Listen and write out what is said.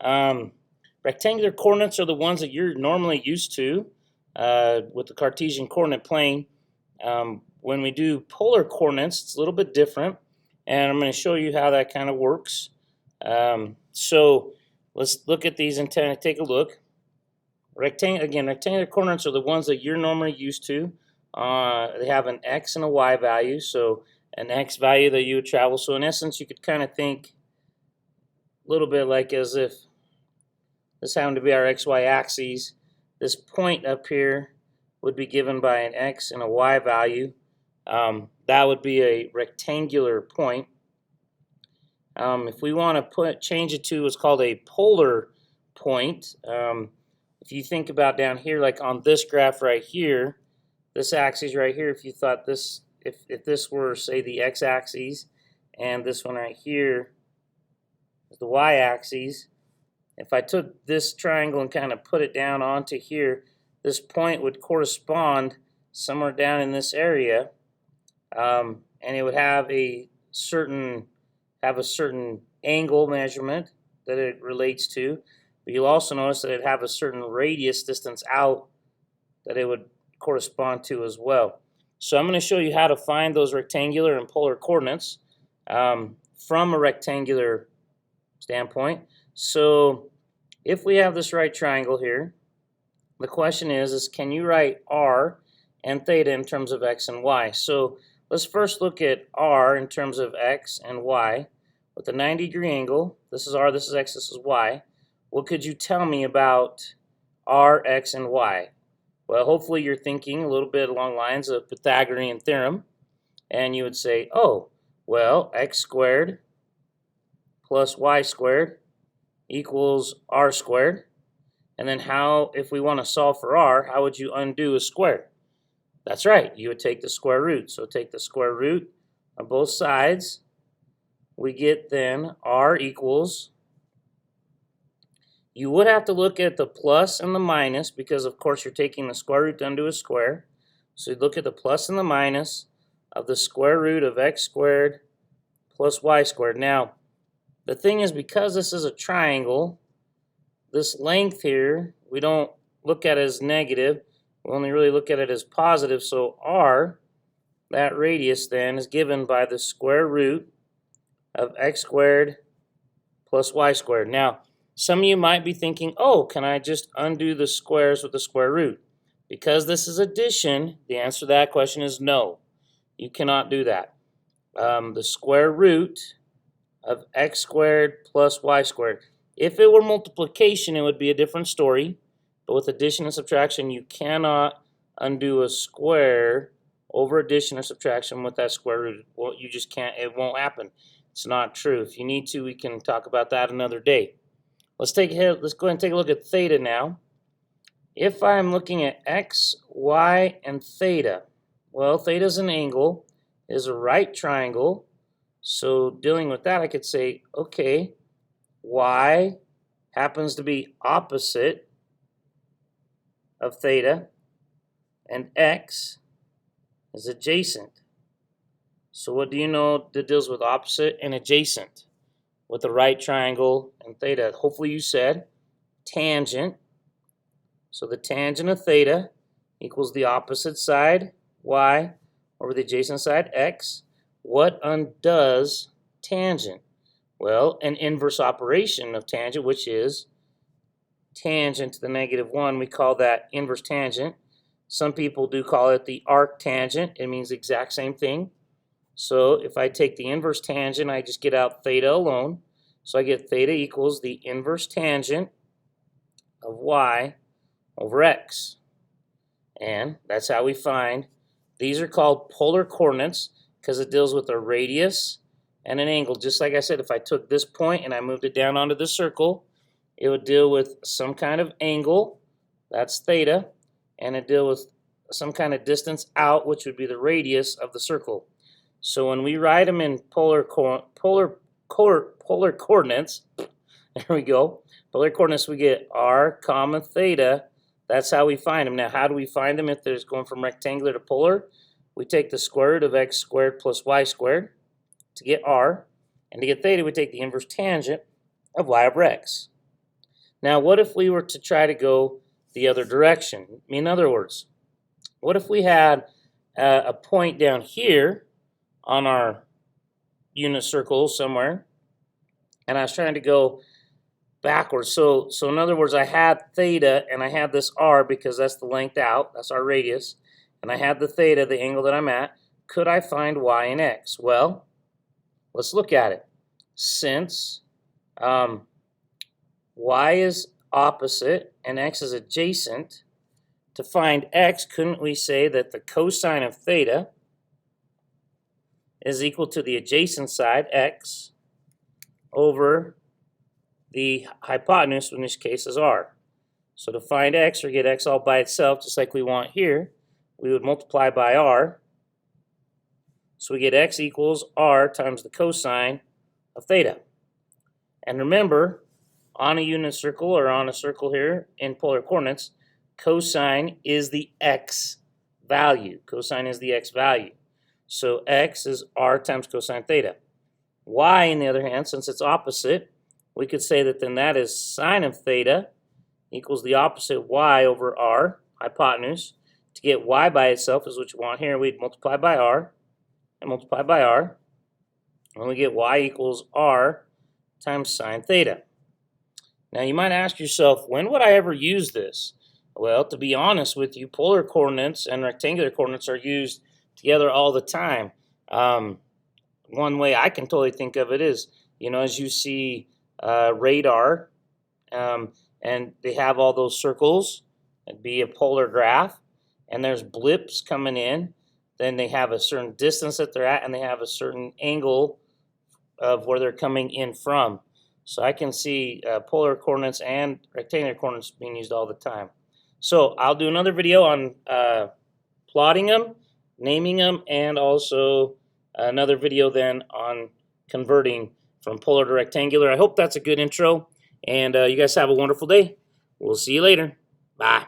Rectangular coordinates are the ones that you're normally used to with the Cartesian coordinate plane. When we do polar coordinates, it's a little bit different, and I'm going to show you how that kind of works. So let's look at these and take a look. Rectangular coordinates are the ones that you're normally used to. They have an x and a y value, so an x value that you would travel. So in essence, you could kind of think a little bit like as if this happened to be our xy axes. This point up here would be given by an x and a y value. That would be a rectangular point. If we want to change it to what's called a polar point, if you think about down here, like on this graph right here, this axis right here, if you thought this, if this were, say, the x-axis, and this one right here is the y-axis, if I took this triangle and kind of put it down onto here, this point would correspond somewhere down in this area, and it would have a certain angle measurement that it relates to. But you'll also notice that it have a certain radius distance out that it would correspond to as well. So I'm going to show you how to find those rectangular and polar coordinates from a rectangular standpoint. So if we have this right triangle here, the question is can you write r and theta in terms of x and y? So let's first look at r in terms of x and y. With a 90-degree angle, this is r, this is x, this is y. What could you tell me about r, x, and y? Well, hopefully you're thinking a little bit along lines of Pythagorean theorem, and you would say, oh, well, x squared plus y squared equals r squared. And then how, if we want to solve for r, how would you undo a square? That's right, you would take the square root. So take the square root on both sides. We get then r equals, you would have to look at the plus and the minus because of course you're taking the square root to undo a square. So you look at the plus and the minus of the square root of x squared plus y squared. Now, the thing is, because this is a triangle, this length here, we don't look at it as negative. We only really look at it as positive. So r, that radius then, is given by the square root of x squared plus y squared. Now, some of you might be thinking, oh, can I just undo the squares with the square root? Because this is addition, the answer to that question is no. You cannot do that. The square root of x squared plus y squared. If it were multiplication, it would be a different story. But with addition and subtraction, you cannot undo a square over addition or subtraction with that square root. Well, you just can't. It won't happen. It's not true. If you need to, we can talk about that another day. Let's go ahead and take a look at theta now. If I'm looking at x, y, and theta, well, theta is an angle, is a right triangle. So dealing with that, I could say, okay, y happens to be opposite of theta, and x is adjacent. So what do you know that deals with opposite and adjacent with the right triangle and theta? Hopefully you said tangent. So the tangent of theta equals the opposite side, y, over the adjacent side, x. What undoes tangent? Well, an inverse operation of tangent, which is tangent to the -1. We call that inverse tangent. Some people do call it the arc tangent. It means the exact same thing. So if I take the inverse tangent, I just get out theta alone. So I get theta equals the inverse tangent of y over x. And that's how we find. These are called polar coordinates because it deals with a radius and an angle. Just like I said, if I took this point and I moved it down onto the circle, it would deal with some kind of angle, that's theta, and it deal with some kind of distance out, which would be the radius of the circle. So when we write them in polar coordinates, there we go, polar coordinates, we get r comma theta. That's how we find them. Now, how do we find them if there's going from rectangular to polar? We take the square root of x squared plus y squared to get r, and to get theta, we take the inverse tangent of y over x. Now, what if we were to try to go the other direction? In other words, what if we had a point down here on our unit circle somewhere, and I was trying to go backwards. So in other words, I had theta and I had this r because that's the length out, that's our radius, and I had the theta, the angle that I'm at. Could I find y and x? Well, let's look at it. Since y is opposite and x is adjacent, to find x, couldn't we say that the cosine of theta is equal to the adjacent side, x, over the hypotenuse, in this case is r. So to find x, or get x all by itself, just like we want here, we would multiply by r. So we get x equals r times the cosine of theta. And remember, on a unit circle, or on a circle here in polar coordinates, cosine is the x value. Cosine is the x value. So x is r times cosine theta. Y, on the other hand, since it's opposite, we could say that then that is sine of theta equals the opposite y over r, hypotenuse. To get y by itself is what you want here. We'd multiply by r and multiply by r. And we get y equals r times sine theta. Now you might ask yourself, when would I ever use this? Well, to be honest with you, polar coordinates and rectangular coordinates are used together all the time. One way I can totally think of it is, as you see radar, and they have all those circles, it'd be a polar graph, and there's blips coming in, then they have a certain distance that they're at, and they have a certain angle of where they're coming in from. So I can see polar coordinates and rectangular coordinates being used all the time. So I'll do another video on plotting them, naming them, and also another video then on converting from polar to rectangular. I hope that's a good intro, and you guys have a wonderful day. We'll see you later. Bye.